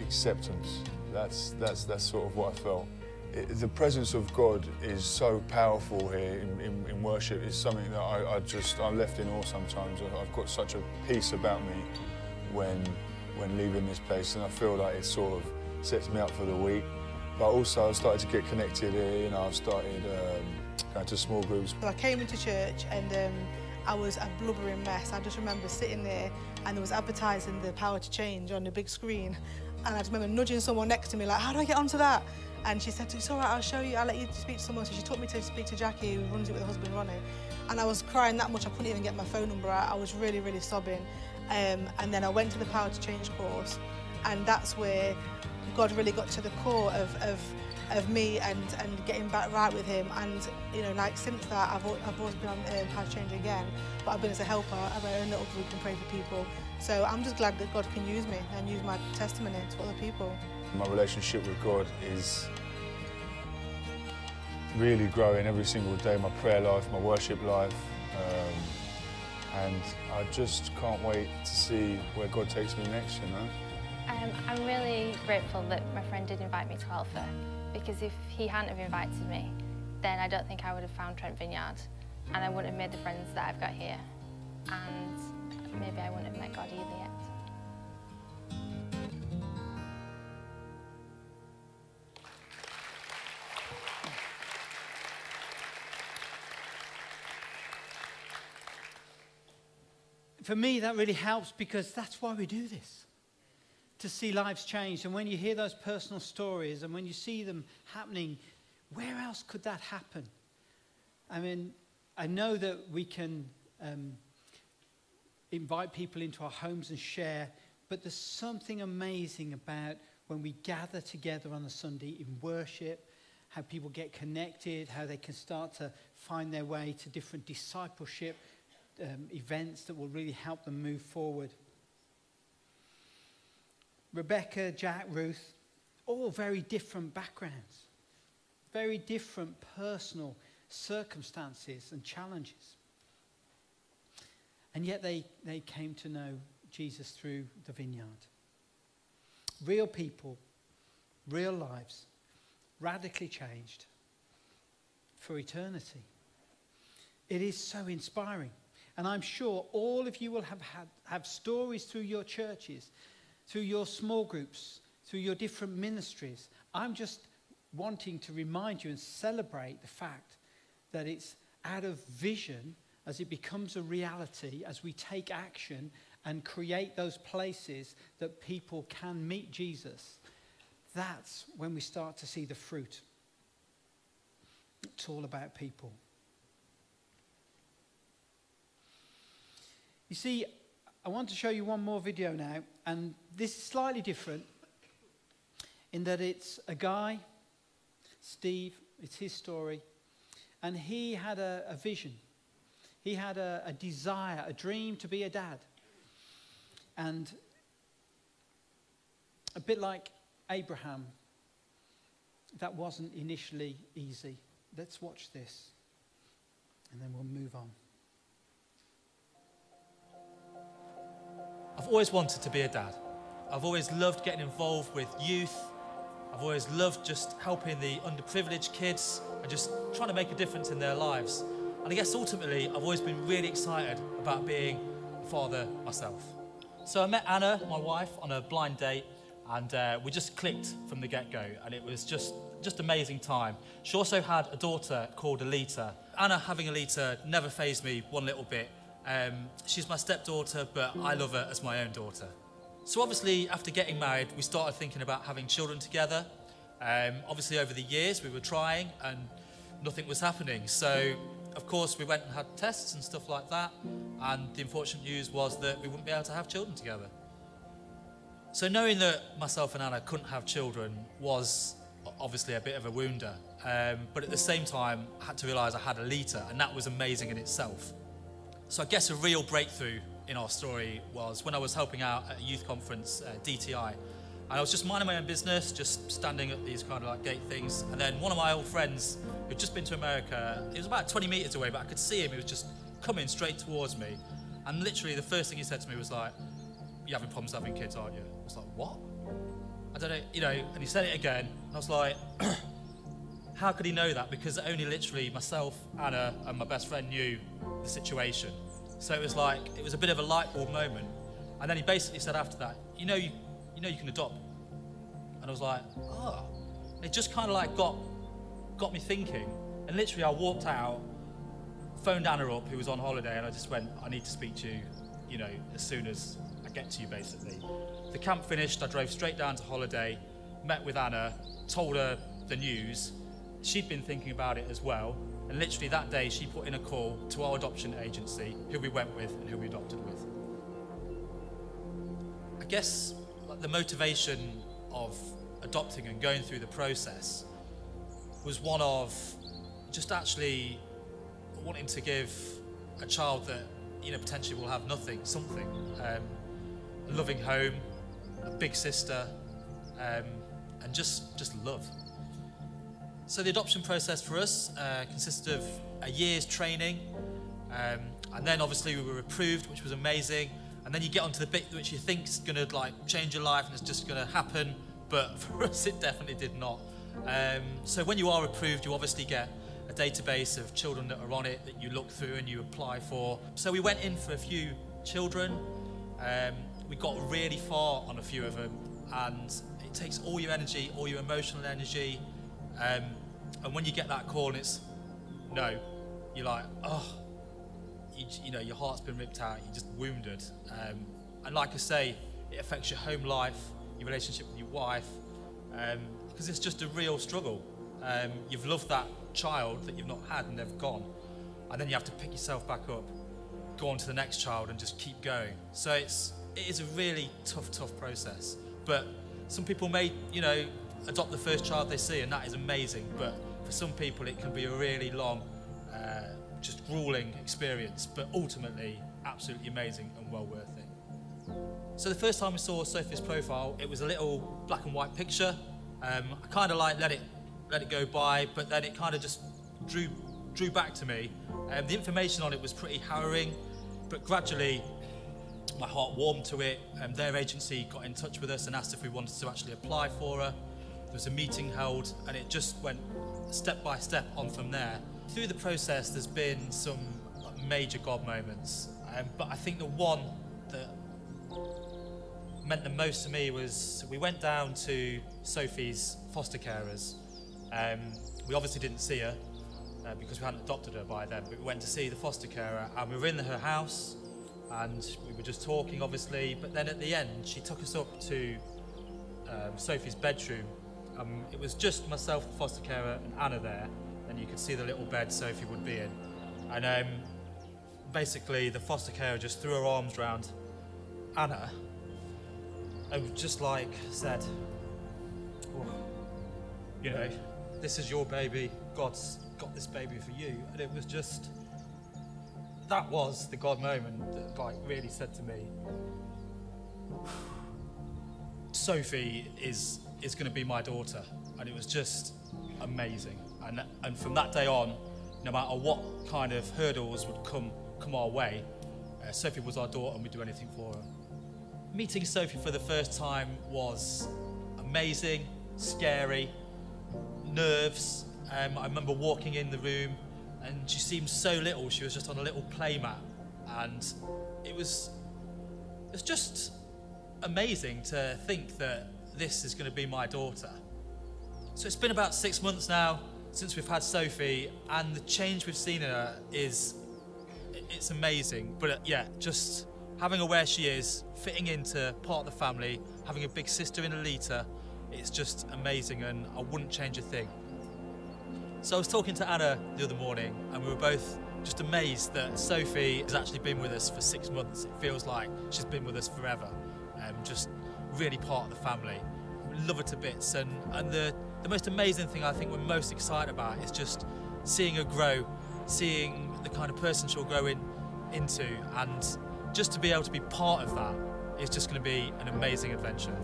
Acceptance, that's sort of what I felt. The presence of God is so powerful here in worship. It's something that I'm left in awe sometimes. I've got such a peace about me when leaving this place, and I feel like it sort of sets me up for the week. But also I started to get connected here, you know, I've started going to small groups. So I came into church, and I was a blubbering mess. I just remember sitting there, and there was advertising the Power to Change on the big screen, and I just remember nudging someone next to me like, "How do I get onto that?" And she said, "It's all right, I'll show you, I'll let you speak to someone." So she took me to speak to Jackie, who runs it with her husband, Ronnie. And I was crying that much, I couldn't even get my phone number out. I was really, really sobbing. And then I went to the Power to Change course, and that's where God really got to the core of me and getting back right with him. And, you know, like since that, I've always been on Power to Change again, but I've been as a helper. I have my own little group and pray for people. So I'm just glad that God can use me and use my testimony to other people. My relationship with God is really growing every single day, my prayer life, my worship life, and I just can't wait to see where God takes me next, you know. I'm really grateful that my friend did invite me to Alpha, because if he hadn't have invited me, then I don't think I would have found Trent Vineyard, and I wouldn't have made the friends that I've got here, and maybe I wouldn't have met God either yet. For me, that really helps, because that's why we do this, to see lives changed. And when you hear those personal stories and when you see them happening, where else could that happen? I mean, I know that we can invite people into our homes and share, but there's something amazing about when we gather together on a Sunday in worship, how people get connected, how they can start to find their way to different discipleship events that will really help them move forward. Rebecca, Jack, Ruth, all very different backgrounds, very different personal circumstances and challenges. And yet they came to know Jesus through the vineyard. Real people, real lives, radically changed for eternity. It is so inspiring. And I'm sure all of you will have stories through your churches, through your small groups, through your different ministries. I'm just wanting to remind you and celebrate the fact that it's out of vision as it becomes a reality, as we take action and create those places that people can meet Jesus, that's when we start to see the fruit. It's all about people. You see, I want to show you one more video now, and this is slightly different in that it's a guy, Steve, it's his story, and he had a vision. He had a desire, a dream to be a dad. And a bit like Abraham, that wasn't initially easy. Let's watch this, and then we'll move on. I've always wanted to be a dad. I've always loved getting involved with youth. I've always loved just helping the underprivileged kids and just trying to make a difference in their lives. And I guess ultimately, I've always been really excited about being a father myself. So I met Anna, my wife, on a blind date, and we just clicked from the get-go, and it was just amazing time. She also had a daughter called Alita. Anna having Alita never fazed me one little bit. She's my stepdaughter, but I love her as my own daughter. So obviously, after getting married, we started thinking about having children together. Obviously, over the years, we were trying, and nothing was happening. So, of course, we went and had tests and stuff like that, and the unfortunate news was that we wouldn't be able to have children together. So knowing that myself and Anna couldn't have children was obviously a bit of a wounder. But at the same time, I had to realise I had Alita, and that was amazing in itself. So I guess a real breakthrough in our story was when I was helping out at a youth conference, DTI, and I was just minding my own business, just standing at these kind of like gate things, and then one of my old friends who'd just been to America, he was about 20 metres away, but I could see him, he was just coming straight towards me, and literally the first thing he said to me was like, "You're having problems having kids, aren't you?" I was like, "What?" I don't know, and he said it again, and I was like, how could he know that? Because only literally myself, Anna, and my best friend knew the situation. So it was like, it was a bit of a light bulb moment. And then he basically said after that, you know you can adopt. And I was like, oh. And it just kind of like got me thinking. And literally I walked out, phoned Anna up, who was on holiday, and I just went, I need to speak to you, as soon as I get to you, basically. The camp finished, I drove straight down to holiday, met with Anna, told her the news. She'd been thinking about it as well, and literally that day she put in a call to our adoption agency, who we went with and who we adopted with. I guess the motivation of adopting and going through the process was one of just actually wanting to give a child that potentially will have something, a loving home, a big sister, and just love. So the adoption process for us consisted of a year's training, and then obviously we were approved, which was amazing. And then you get onto the bit which you think is going to change your life and it's just going to happen, but for us it definitely did not. So when you are approved, you obviously get a database of children that are on it that you look through and you apply for. So we went in for a few children. We got really far on a few of them, and it takes all your energy, all your emotional energy. And when you get that call and it's no, you're like, oh, your heart's been ripped out, you're just wounded. And like I say, it affects your home life, your relationship with your wife, because it's just a real struggle. You've loved that child that you've not had and they've gone, and then you have to pick yourself back up, go on to the next child and just keep going. So it is a really tough process. But some people may, adopt the first child they see, and that is amazing. But for some people, it can be a really long, just grueling experience, but ultimately absolutely amazing and well worth it. So the first time we saw Sophie's profile, it was a little black and white picture. I kind of let it go by, but then it kind of just drew back to me. The information on it was pretty harrowing, but gradually my heart warmed to it. Their agency got in touch with us and asked if we wanted to actually apply for her. There was a meeting held, and it just went step by step on from there. Through the process, there's been some major God moments, but I think the one that meant the most to me was we went down to Sophie's foster carers. We obviously didn't see her, because we hadn't adopted her by then, but we went to see the foster carer, and we were in her house, and we were just talking, obviously, but then at the end, she took us up to Sophie's bedroom. It was just myself, the foster carer, and Anna there, and you could see the little bed Sophie would be in. And basically, the foster carer just threw her arms around Anna, and just like said, oh, you know, this is your baby, God's got this baby for you. And it was just, that was the God moment that like really said to me, Sophie is going to be my daughter. And it was just amazing. And from that day on, no matter what kind of hurdles would come our way, Sophie was our daughter and we'd do anything for her. Meeting Sophie for the first time was amazing, scary, nerves. I remember walking in the room and she seemed so little. She was just on a little play mat, and it's just amazing to think that this is going to be my daughter. So it's been about 6 months now since we've had Sophie, and the change we've seen in her it's amazing. But yeah, just having her where she is, fitting into part of the family, having a big sister in Alita, it's just amazing, and I wouldn't change a thing. So I was talking to Anna the other morning, and we were both just amazed that Sophie has actually been with us for 6 months. It feels like she's been with us forever, just really part of the family. We love her to bits, and the most amazing thing I think we're most excited about is just seeing her grow, seeing the kind of person she'll grow into, and just to be able to be part of that is just going to be an amazing adventure.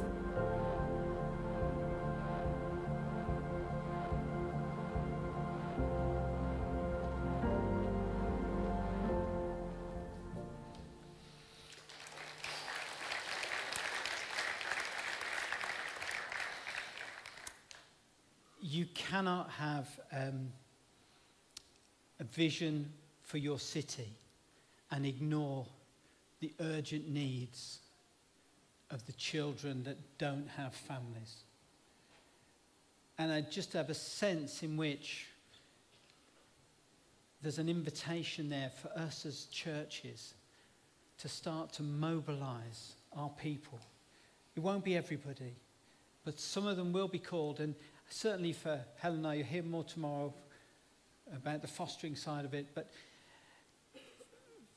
You cannot have a vision for your city and ignore the urgent needs of the children that don't have families. And I just have a sense in which there's an invitation there for us as churches to start to mobilize our people. It won't be everybody, but some of them will be called. And certainly for Helen and I, you'll hear more tomorrow about the fostering side of it, but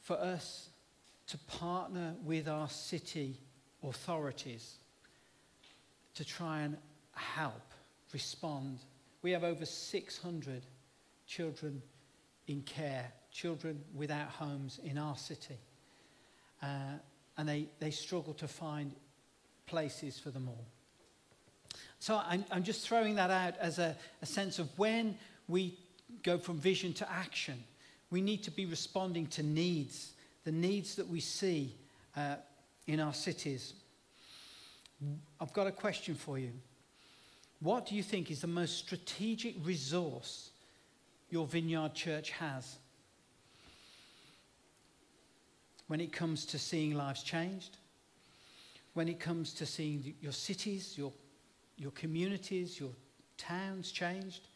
for us to partner with our city authorities to try and help respond. We have over 600 children in care, children without homes in our city, and they struggle to find places for them all. So I'm just throwing that out as a sense of when we go from vision to action, we need to be responding to needs, the needs that we see in our cities. I've got a question for you. What do you think is the most strategic resource your Vineyard Church has when it comes to seeing lives changed, when it comes to seeing your cities, your communities, your towns changed,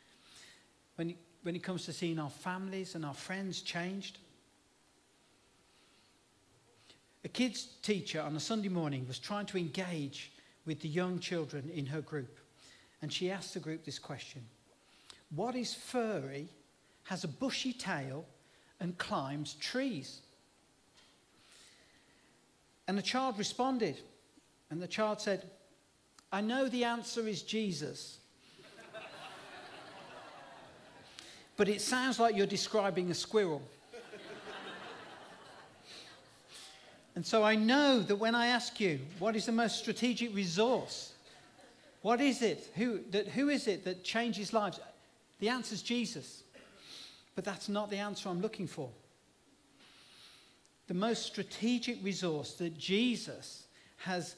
when it comes to seeing our families and our friends changed? A kids teacher on a Sunday morning was trying to engage with the young children in her group, and she asked the group this question: what is furry, has a bushy tail, and climbs trees? And the child responded, and the child said, I know the answer is Jesus. But it sounds like you're describing a squirrel. And so I know that when I ask you, what is the most strategic resource? What is it? Who is it that changes lives? The answer is Jesus. But that's not the answer I'm looking for. The most strategic resource that Jesus has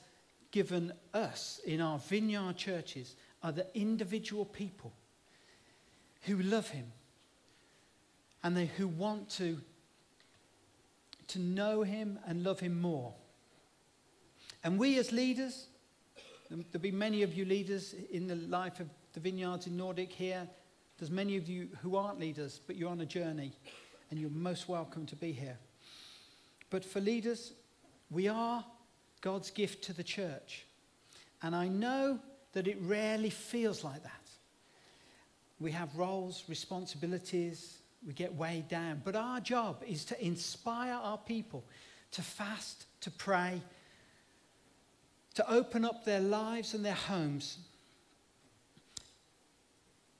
given us in our Vineyard churches are the individual people who love him and who want to know him and love him more. And we as leaders, there'll be many of you leaders in the life of the Vineyards in Nordic here, There's many of you who aren't leaders, but you're on a journey, and you're most welcome to be here. But for leaders, we are God's gift to the church. And I know that it rarely feels like that. We have roles, responsibilities, we get weighed down. But our job is to inspire our people to fast, to pray, to open up their lives and their homes,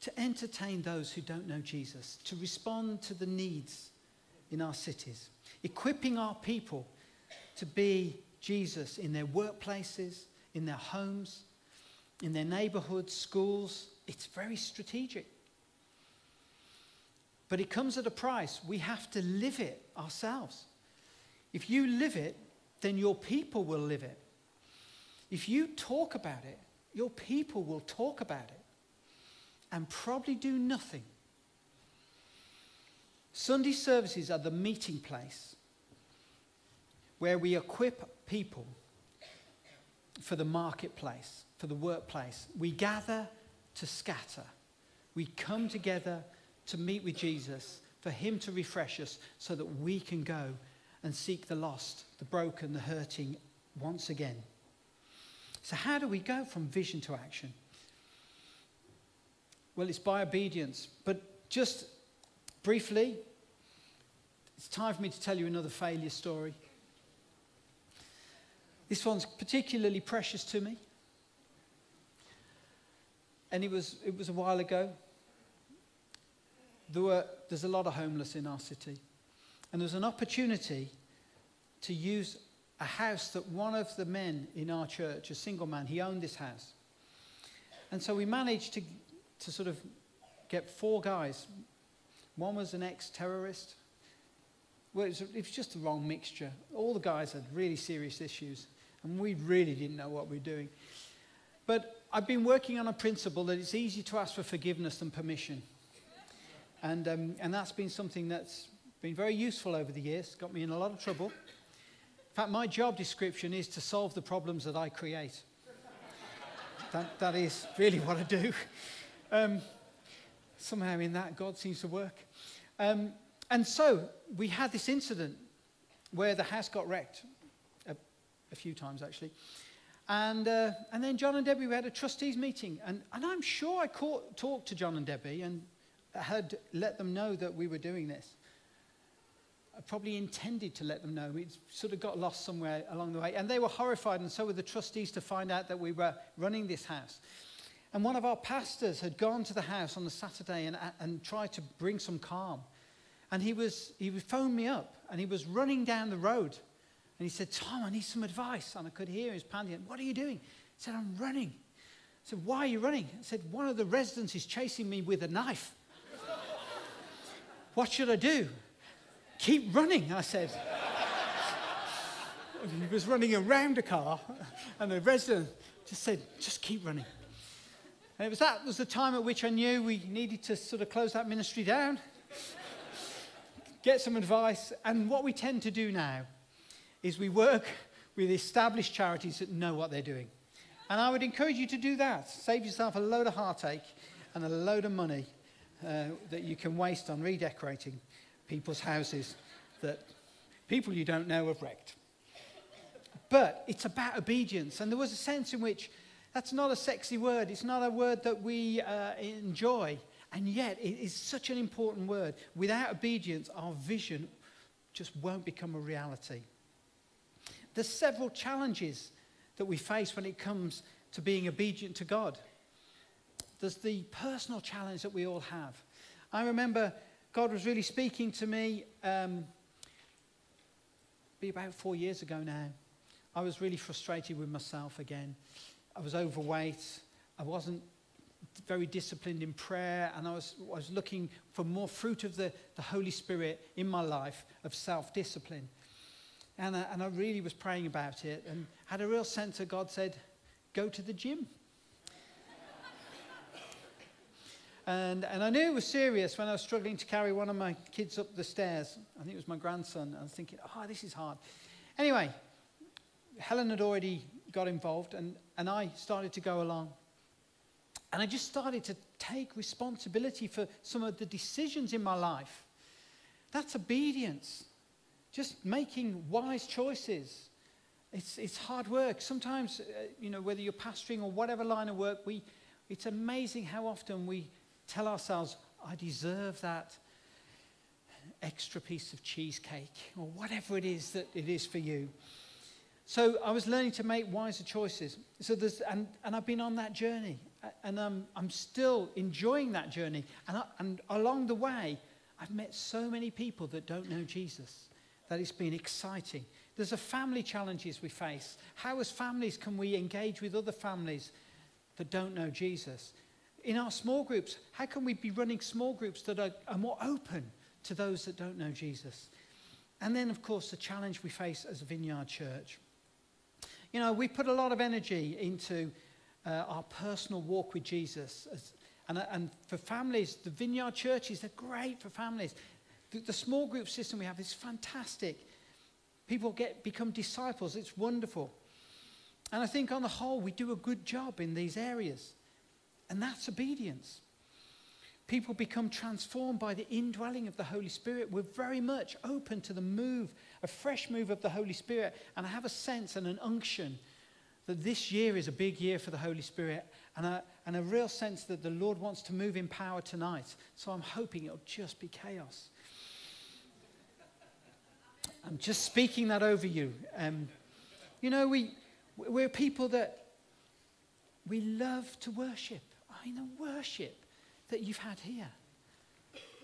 to entertain those who don't know Jesus, to respond to the needs in our cities, equipping our people to be Jesus in their workplaces, in their homes, in their neighborhoods, schools. It's very strategic. But it comes at a price. We have to live it ourselves. If you live it, then your people will live it. If you talk about it, your people will talk about it and probably do nothing. Sunday services are the meeting place where we equip people for the marketplace, for the workplace. We gather to scatter. We come together to meet with Jesus, for him to refresh us so that we can go and seek the lost, the broken, the hurting once again. So how do we go from vision to action? Well, it's by obedience. But just briefly, it's time for me to tell you another failure story. This one's particularly precious to me. And it was a while ago. There's a lot of homeless in our city. And there's an opportunity to use a house that one of the men in our church, a single man, he owned this house. And so we managed to sort of get 4 guys. One was an ex-terrorist. Well, it was just the wrong mixture. All the guys had really serious issues, and we really didn't know what we were doing. But I've been working on a principle that it's easier to ask for forgiveness than permission. And that's been something that's been very useful over the years. Got me in a lot of trouble. In fact, my job description is to solve the problems that I create. That is really what I do. Somehow in that, God seems to work. And so we had this incident where the house got wrecked a few times, actually. And then John and Debbie, we had a trustees meeting. And I'm sure I talked to John and Debbie and had let them know that we were doing this. I probably intended to let them know. It sort of got lost somewhere along the way. And they were horrified, and so were the trustees, to find out that we were running this house. And one of our pastors had gone to the house on the Saturday and tried to bring some calm. And he phoned me up, and he was running down the road. And he said, "Tom, I need some advice." And I could hear his panting. "What are you doing?" He said, "I'm running." I said, "Why are you running?" I said, "One of the residents is chasing me with a knife." "What should I do?" "Keep running," I said. He was running around a car, and the resident just said, "Just keep running." And that was the time at which I knew we needed to sort of close that ministry down, get some advice. And what we tend to do now is we work with established charities that know what they're doing. And I would encourage you to do that. Save yourself a load of heartache and a load of money that you can waste on redecorating people's houses that people you don't know have wrecked. But it's about obedience. And there was a sense in which that's not a sexy word. It's not a word that we enjoy. And yet it is such an important word. Without obedience, our vision just won't become a reality. There's several challenges that we face when it comes to being obedient to God. There's the personal challenge that we all have. I remember God was really speaking to me be about 4 years ago now. I was really frustrated with myself again. I was overweight. I wasn't very disciplined in prayer, and I was looking for more fruit of the Holy Spirit in my life, of self-discipline. And I really was praying about it, and had a real sense that God said, "Go to the gym." And I knew it was serious when I was struggling to carry one of my kids up the stairs. I think it was my grandson. I was thinking, this is hard. Anyway, Helen had already got involved, and I started to go along. And I just started to take responsibility for some of the decisions in my life. That's obedience. Just making wise choices. It's hard work. Sometimes, whether you're pastoring or whatever line of work, it's amazing how often we tell ourselves, I deserve that extra piece of cheesecake or whatever it is that it is for you. So I was learning to make wiser choices. So and I've been on that journey, and I'm still enjoying that journey. And along the way, I've met so many people that don't know Jesus, that it's been exciting. There's a family challenges we face. How as families can we engage with other families that don't know Jesus? In our small groups, how can we be running small groups that are more open to those that don't know Jesus? And then, of course, the challenge we face as a Vineyard Church. We put a lot of energy into our personal walk with Jesus. And for families, the Vineyard churches, they're great for families. The small group system we have is fantastic. People become disciples. It's wonderful. And I think on the whole, we do a good job in these areas. And that's obedience. People become transformed by the indwelling of the Holy Spirit. We're very much open to the move, a fresh move of the Holy Spirit. And I have a sense and an unction that this year is a big year for the Holy Spirit. And a real sense that the Lord wants to move in power tonight. So I'm hoping it'll just be chaos. I'm just speaking that over you. We're people that we love to worship. The worship that you've had here,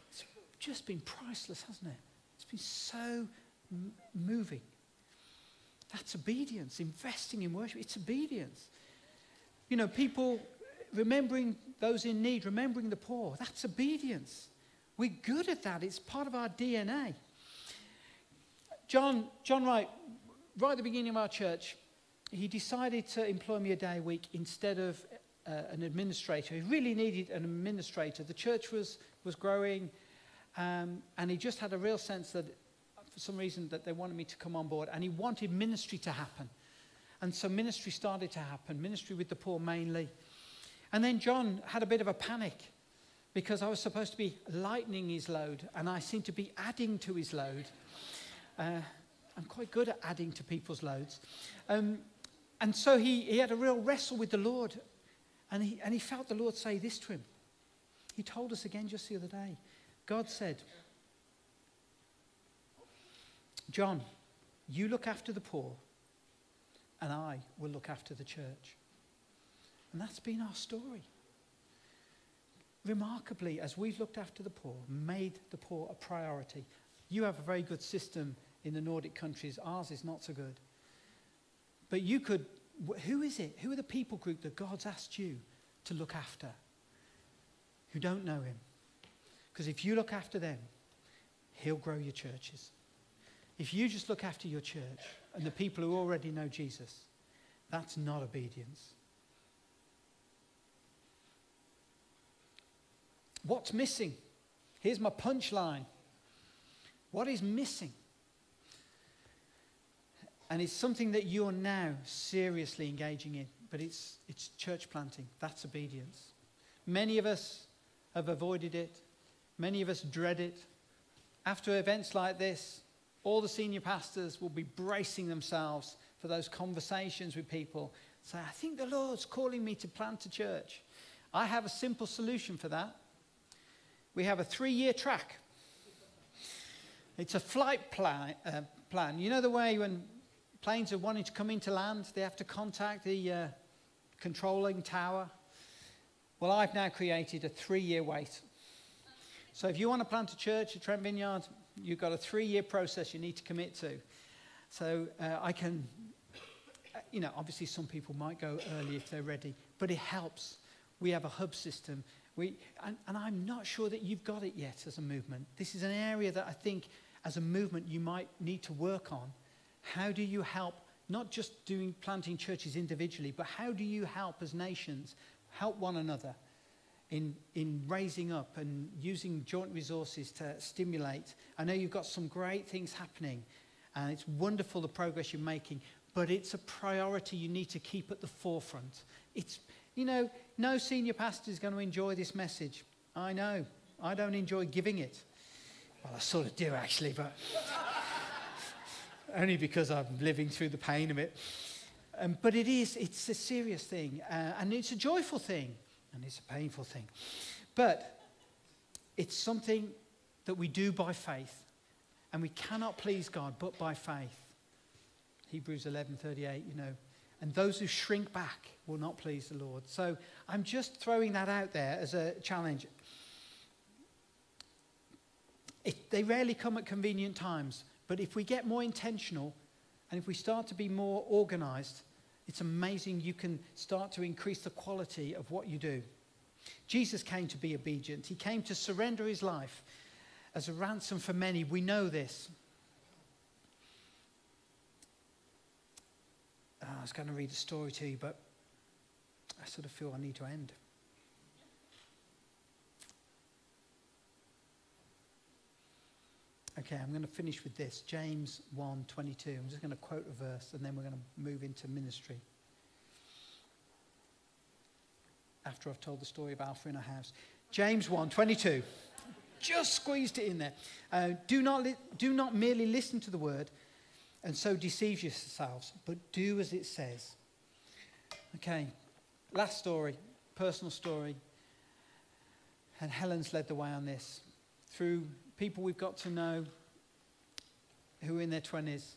it's just been priceless, hasn't it? It's been so moving. That's obedience, investing in worship. It's obedience. People remembering those in need, remembering the poor. That's obedience. We're good at that. It's part of our DNA. John Wright, right at the beginning of our church, he decided to employ me a day a week instead of an administrator. He really needed an administrator. The church was growing, and he just had a real sense that for some reason that they wanted me to come on board, and he wanted ministry to happen. And so ministry started to happen, ministry with the poor mainly. And then John had a bit of a panic because I was supposed to be lightening his load, and I seemed to be adding to his load. I'm quite good at adding to people's loads. And so he had a real wrestle with the Lord. And he felt the Lord say this to him. He told us again just the other day. God said, John, you look after the poor, and I will look after the church. And that's been our story. Remarkably, as we've looked after the poor, made the poor a priority. You have a very good system in the Nordic countries. Ours is not so good. But you could... Who is it? Who are the people group that God's asked you to look after who don't know him? Because if you look after them, he'll grow your churches. If you just look after your church and the people who already know Jesus, that's not obedience. What's missing? Here's my punchline. What is missing? And it's something that you're now seriously engaging in. But it's church planting. That's obedience. Many of us have avoided it. Many of us dread it. After events like this, all the senior pastors will be bracing themselves for those conversations with people. Say, I think the Lord's calling me to plant a church. I have a simple solution for that. We have a 3-year track. It's a flight plan. You know the way when planes are wanting to come into land, they have to contact the controlling tower. Well, I've now created a 3-year wait. So if you want to plant a church at Trent Vineyard, you've got a 3-year process you need to commit to. So I can, obviously some people might go early if they're ready, but it helps. We have a hub system. And I'm not sure that you've got it yet as a movement. This is an area that I think as a movement you might need to work on. How do you help, not just planting churches individually, but how do you help as nations, help one another in raising up and using joint resources to stimulate? I know you've got some great things happening, and it's wonderful the progress you're making, but it's a priority you need to keep at the forefront. You know, no senior pastor is going to enjoy this message. I know. I don't enjoy giving it. Well, I sort of do actually, but only because I'm living through the pain of it. But it's a serious thing, and it's a joyful thing, and it's a painful thing. But it's something that we do by faith, and we cannot please God but by faith. Hebrews 11:38, you know, and those who shrink back will not please the Lord. So I'm just throwing that out there as a challenge. They rarely come at convenient times, but if we get more intentional and if we start to be more organized, it's amazing you can start to increase the quality of what you do. Jesus came to be obedient. He came to surrender his life as a ransom for many. We know this. I was going to read a story to you, but I sort of feel I need to end. Okay, I'm going to finish with this. James 1:22. I'm just going to quote a verse and then we're going to move into ministry. After I've told the story of Alpha in a house. James 1:22. Just squeezed it in there. Do not merely listen to the word and so deceive yourselves, but do as it says. Okay, last story, personal story. And Helen's led the way on this. Through people we've got to know who are in their 20s.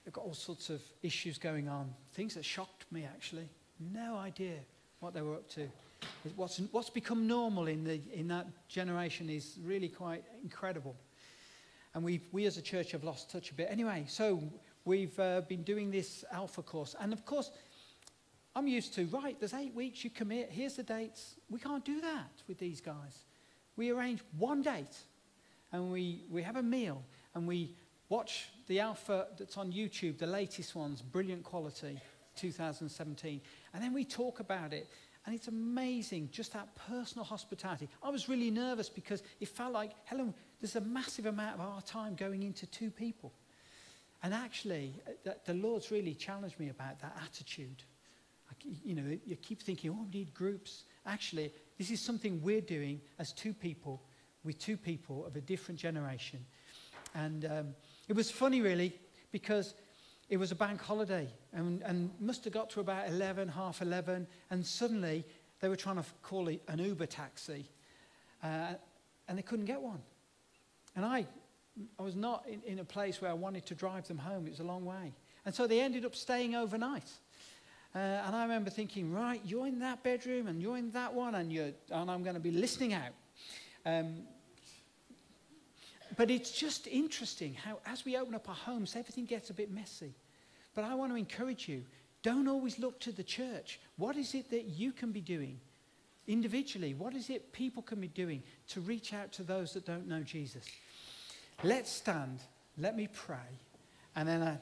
They've got all sorts of issues going on. Things that shocked me, actually. No idea what they were up to. What's become normal in that generation is really quite incredible. And we as a church have lost touch a bit. Anyway, so we've been doing this Alpha course. And of course, I'm used to, right, there's 8 weeks, you commit, here's the dates. We can't do that with these guys. We arrange one date. And we have a meal and we watch the Alpha that's on YouTube, the latest ones, brilliant quality, 2017. And then we talk about it. And it's amazing, just that personal hospitality. I was really nervous because it felt like, Helen, there's a massive amount of our time going into 2 people. And actually, the Lord's really challenged me about that attitude. You know, you keep thinking, oh, we need groups. Actually, this is something we're doing as 2 people, with 2 people of a different generation. And it was funny, really, because it was a bank holiday and must have got to about 11, half 11, and suddenly they were trying to call an Uber taxi, and they couldn't get one. And I was not in a place where I wanted to drive them home. It was a long way. And so they ended up staying overnight. And I remember thinking, right, you're in that bedroom and you're in that one, and I'm going to be listening out. But it's just interesting how as we open up our homes, everything gets a bit messy. But I want to encourage you, don't always look to the church. What is it that you can be doing individually? What is it people can be doing to reach out to those that don't know Jesus? Let's stand. Let me pray. And then